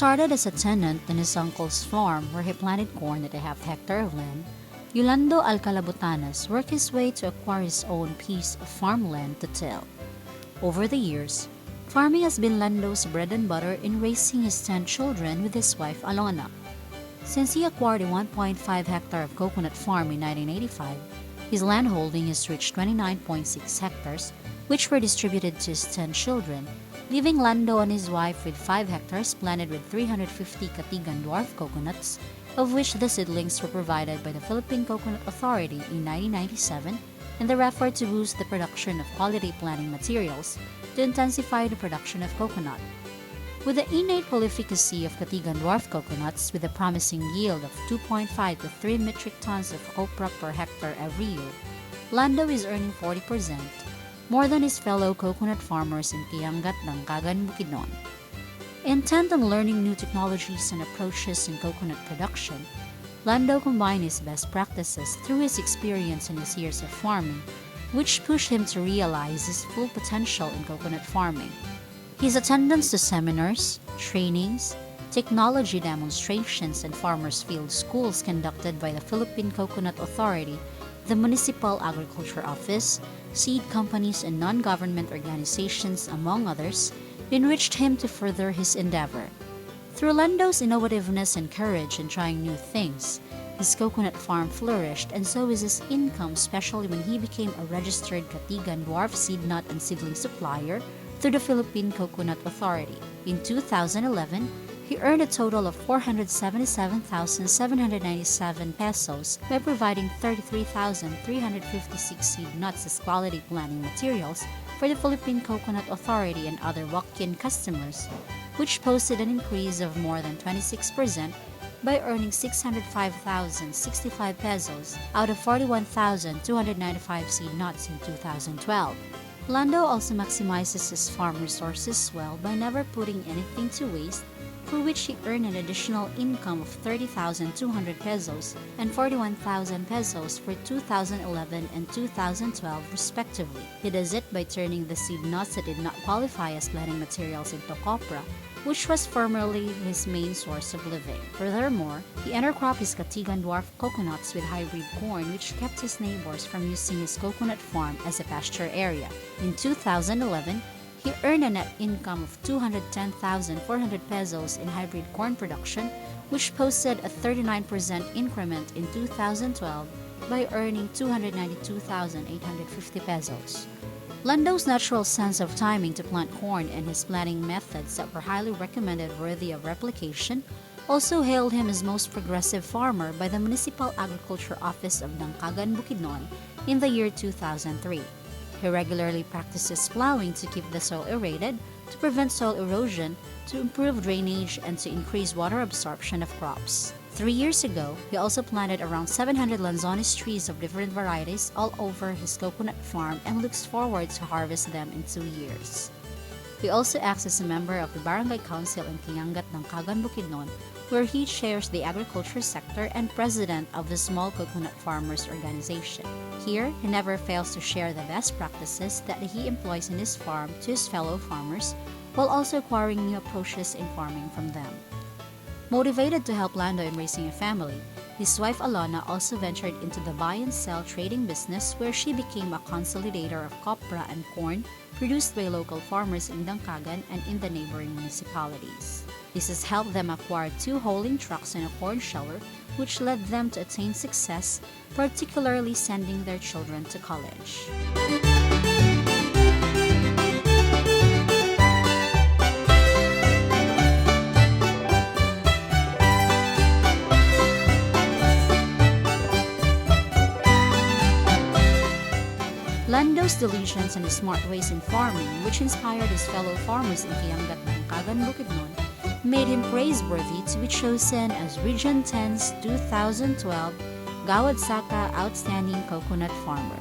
Started as a tenant in his uncle's farm where he planted corn at a half-hectare of land, Yolando Butanas worked his way to acquire his own piece of farmland to till. Over the years, farming has been Lando's bread and butter in raising his 10 children with his wife Alona. Since he acquired a 1.5 hectare of coconut farm in 1985, his land holding has reached 29.6 hectares, which were distributed to his 10 children, leaving Lando and his wife with 5 hectares planted with 350 Katigan dwarf coconuts, of which the seedlings were provided by the Philippine Coconut Authority in 1997 in their effort to boost the production of quality planting materials to intensify the production of coconut. With the innate prolificacy of Katigan dwarf coconuts with a promising yield of 2.5 to 3 metric tons of copra per hectare every year, Lando is earning 40%, more than his fellow coconut farmers in Kianggat, Dangcagan, Bukidnon. Intent on learning new technologies and approaches in coconut production, Lando combined his best practices through his experience in his years of farming, which pushed him to realize his full potential in coconut farming. His attendance to seminars, trainings, technology demonstrations, and farmers' field schools conducted by the Philippine Coconut Authority, the Municipal Agriculture Office, seed companies, and non-government organizations, among others, enriched him to further his endeavor. Through Lando's innovativeness and courage in trying new things, his coconut farm flourished, and so is his income, especially when he became a registered Katigan dwarf seed nut and seedling supplier through the Philippine Coconut Authority. In 2011, he earned a total of 477,797 pesos by providing 33,356 seed nuts as quality planting materials for the Philippine Coconut Authority and other walk-in customers, which posted an increase of more than 26% by earning 605,065 pesos out of 41,295 seed nuts in 2012. Lando also maximizes his farm resources well by never putting anything to waste, for which he earned an additional income of 30,200 pesos and 41,000 pesos for 2011 and 2012 respectively. He does it by turning the seed nuts that did not qualify as planting materials into copra, which was formerly his main source of living. Furthermore, he intercropped his Katigan dwarf coconuts with hybrid corn, which kept his neighbors from using his coconut farm as a pasture area. In 2011, he earned a net income of 210,400 pesos in hybrid corn production, which posted a 39% increment in 2012 by earning 292,850 pesos. Lando's natural sense of timing to plant corn and his planting methods that were highly recommended worthy of replication also hailed him as most progressive farmer by the Municipal Agriculture Office of Dangcagan, Bukidnon in the year 2003. He regularly practices plowing to keep the soil aerated, to prevent soil erosion, to improve drainage, and to increase water absorption of crops. 3 years ago, he also planted around 700 lanzones trees of different varieties all over his coconut farm and looks forward to harvest them in 2 years. He also acts as a member of the Barangay Council in Kianggat, Dangcagan, Bukidnon, where he chairs the agriculture sector and president of the Small Coconut Farmers Organization. Here, he never fails to share the best practices that he employs in his farm to his fellow farmers, while also acquiring new approaches in farming from them. Motivated to help Lando in raising a family, his wife Alona also ventured into the buy and sell trading business, where she became a consolidator of copra and corn produced by local farmers in Dangcagan and in the neighboring municipalities. This has helped them acquire 2 hauling trucks and a corn sheller, which led them to attain success, particularly sending their children to college. Lando's diligence and his smart ways in farming, which inspired his fellow farmers in Kianggat, Dangcagan, Bukidnon, made him praiseworthy to be chosen as Region 10's 2012 Gawad Saka Outstanding Coconut Farmer.